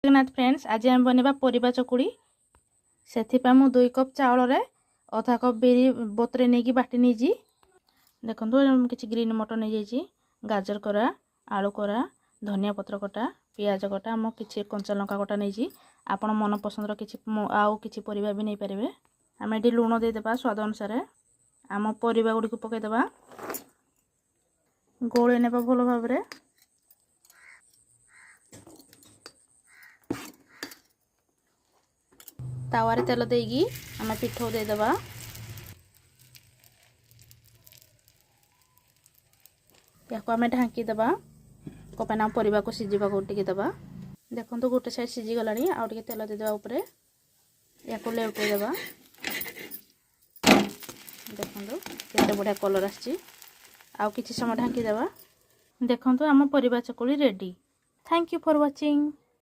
Jagannath friends आज आम बनवा परिबा चकुड़ी से 2 कप चाउल रे अधा कप बिरी बोतरे नहीं बाटी नहीं देखो किसी ग्रीन मटर नहीं जाइए गाजर करा आलू करा धनिया पत्र कटा पियाज कटा आम कि कंचा लंका कटा नहीं आपण मन पसंद किसी आउ कि परिबा भी नहीं पारे आम ये लुण देदेबा स्वाद अनुसार आम परिबा गुड़ी को पकईदेबा गोले नेबा भल भाव में तावारे तेल देगी आम पिठौ देदेबा या आम ढांकी देबा कपाना परिबा को सीझा को टिके देबा देखो तो गोटे साइड सीझी गला आउ टे तेल देदेबा ऊपर या लेउटे देबा देखो केते बढ़िया कलर आछि आउ किछि समय ढांकी देबा देखो आम परिबा chakuli ready. Thank you for watching.